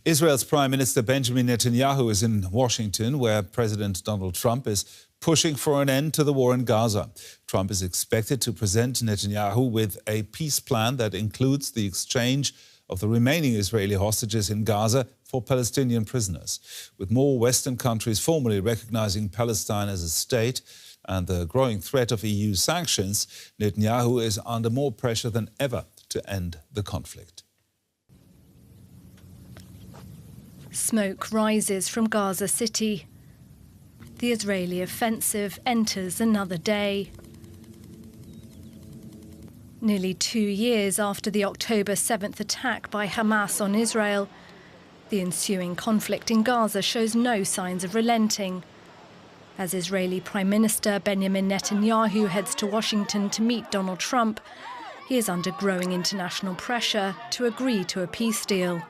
Israel's Prime Minister Benjamin Netanyahu is in Washington, where President Donald Trump is pushing for an end to the war in Gaza. Trump is expected to present Netanyahu with a peace plan that includes the exchange of the remaining Israeli hostages in Gaza for Palestinian prisoners. With more Western countries formally recognizing Palestine as a state and the growing threat of EU sanctions, Netanyahu is under more pressure than ever to end the conflict. Smoke rises from Gaza City. The Israeli offensive enters another day. Nearly 2 years after the October 7th attack by Hamas on Israel, the ensuing conflict in Gaza shows no signs of relenting. As Israeli Prime Minister Benjamin Netanyahu heads to Washington to meet Donald Trump, he is under growing international pressure to agree to a peace deal.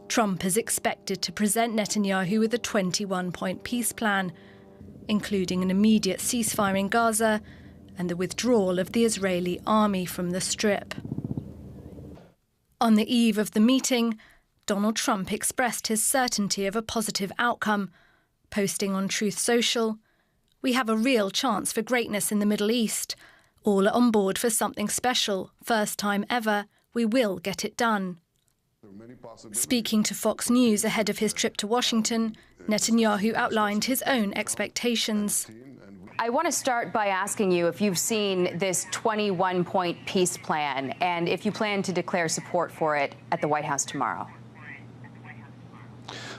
Trump is expected to present Netanyahu with a 21-point peace plan, including an immediate ceasefire in Gaza and the withdrawal of the Israeli army from the Strip. On the eve of the meeting, Donald Trump expressed his certainty of a positive outcome, posting on Truth Social, "We have a real chance for greatness in the Middle East. All are on board for something special. First time ever. We will get it done." Speaking to Fox News ahead of his trip to Washington, Netanyahu outlined his own expectations. I want to start by asking you if you've seen this 21-point peace plan and if you plan to declare support for it at the White House tomorrow.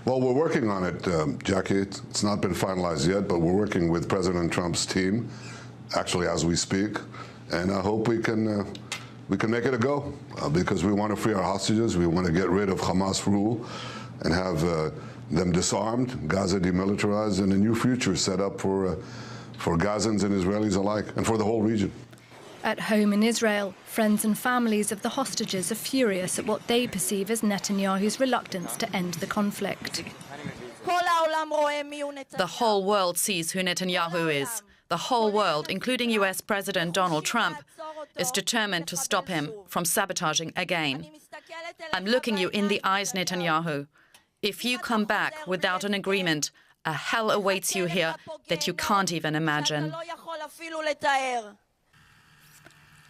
Well, we're working on it, Jackie. It's not been finalized yet, but we're working with President Trump's team, actually as we speak, and I hope we can make it a go, because we want to free our hostages. We want to get rid of Hamas rule and have them disarmed, Gaza demilitarized, and a new future set up for Gazans and Israelis alike, and for the whole region. At home in Israel, friends and families of the hostages are furious at what they perceive as Netanyahu's reluctance to end the conflict. The whole world sees who Netanyahu is. The whole world, including US President Donald Trump, is determined to stop him from sabotaging again. I'm looking you in the eyes, Netanyahu. If you come back without an agreement, a hell awaits you here that you can't even imagine.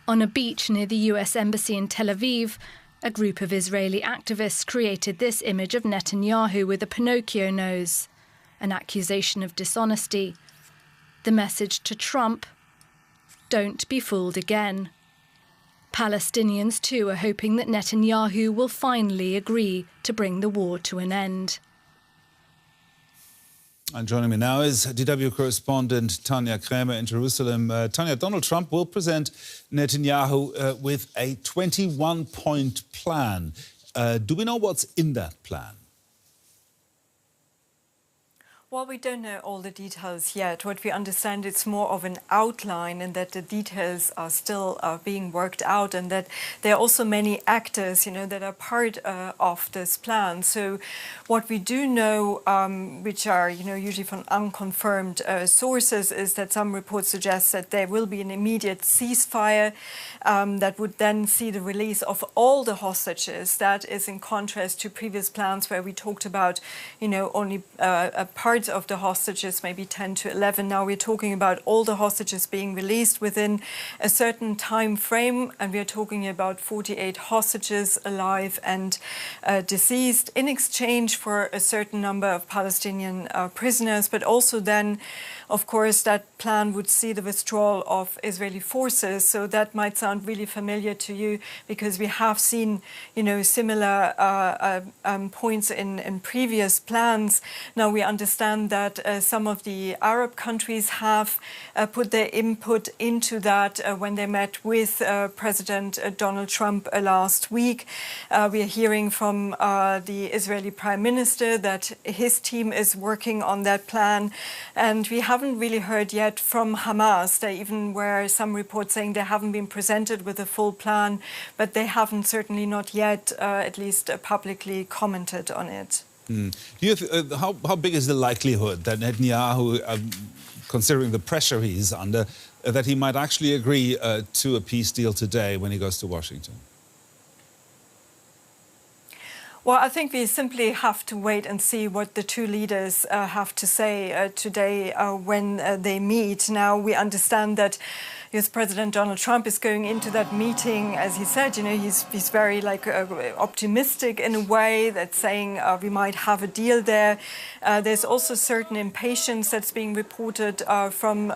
On a beach near the US Embassy in Tel Aviv, a group of Israeli activists created this image of Netanyahu with a Pinocchio nose, an accusation of dishonesty. The message to Trump: don't be fooled again. Palestinians too are hoping that Netanyahu will finally agree to bring the war to an end. And joining me now is DW correspondent Tanya Kramer in Jerusalem. Tanya, Donald Trump will present Netanyahu with a 21-point plan. Do we know what's in that plan? Well, we don't know all the details yet. What we understand, it's more of an outline, and that the details are still being worked out, and that there are also many actors, that are part of this plan. So what we do know, which are, usually from unconfirmed sources, is that some reports suggest that there will be an immediate ceasefire that would then see the release of all the hostages. That is in contrast to previous plans where we talked about, only a part of the hostages, maybe 10 to 11. Now we're talking about all the hostages being released within a certain time frame, and we are talking about 48 hostages alive and deceased in exchange for a certain number of Palestinian prisoners. But also then, of course, that plan would see the withdrawal of Israeli forces. So that might sound really familiar to you, because we have seen, similar points in previous plans. Now we understand that some of the Arab countries have put their input into that when they met with President Donald Trump last week. We are hearing from the Israeli Prime Minister that his team is working on that plan, and we haven't really heard yet from Hamas. There even were some reports saying they haven't been presented with a full plan, but they haven't, certainly not yet, at least publicly, commented on it. Do you how big is the likelihood that Netanyahu, considering the pressure he's under, that he might actually agree to a peace deal today when he goes to Washington? Well, I think we simply have to wait and see what the two leaders have to say today when they meet. Now, we understand that US President Donald Trump is going into that meeting, as he said, he's very optimistic in a way, that's saying we might have a deal there. There's also certain impatience that's being reported from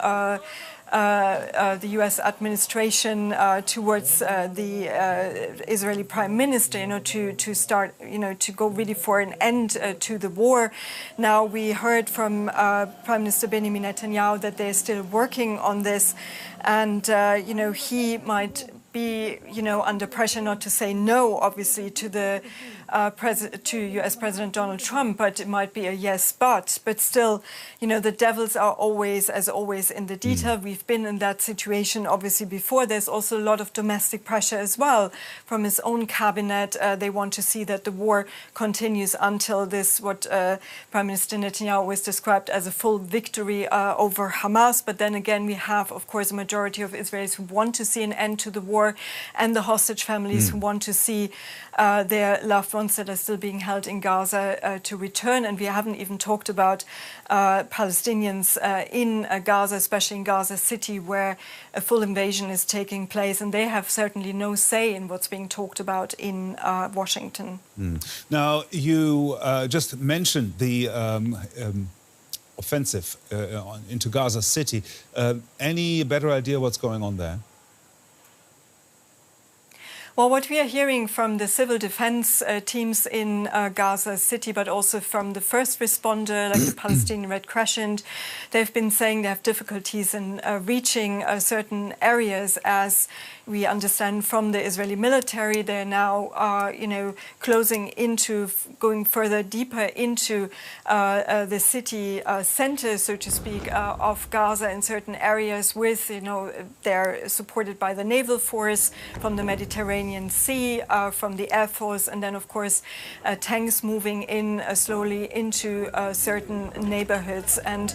the U.S. administration towards the Israeli Prime Minister, to start, to go really for an end to the war. Now, we heard from Prime Minister Benjamin Netanyahu that they're still working on this, and he might be, under pressure not to say no, obviously, to the to U.S. President Donald Trump, but it might be a yes, but still, the devils are always, as always, in the detail. We've been in that situation, obviously, before. There's also a lot of domestic pressure as well from his own cabinet. They want to see that the war continues until this, what Prime Minister Netanyahu always described as a full victory over Hamas. But then again, we have, of course, a majority of Israelis who want to see an end to the war, and the hostage families who want to see their loved ones that are still being held in Gaza to return. And we haven't even talked about Palestinians in Gaza, especially in Gaza City, where a full invasion is taking place, and they have certainly no say in what's being talked about in Washington. Now, you just mentioned the offensive into Gaza City. Any better idea what's going on there? Well, what we are hearing from the civil defense teams in Gaza City, but also from the first responder, like the Palestinian Red Crescent, they've been saying they have difficulties in reaching certain areas. As we understand from the Israeli military, they're now, closing into, going further deeper into the city center, so to speak, of Gaza in certain areas with, they're supported by the naval force from the Mediterranean Sea, from the Air Force, and then, of course, tanks moving in slowly into certain neighborhoods. And,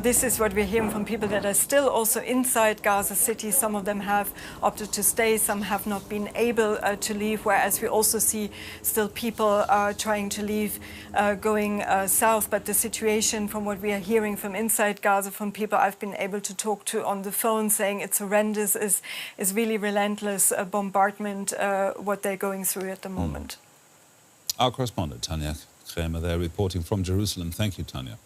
this is what we're hearing from people that are still also inside Gaza City. Some of them have opted to stay, some have not been able to leave, whereas we also see still people trying to leave, going south. But the situation, from what we are hearing from inside Gaza, from people I've been able to talk to on the phone, saying it's horrendous, is really relentless bombardment, what they're going through at the moment. Our correspondent, Tanya Kramer, there reporting from Jerusalem. Thank you, Tanya.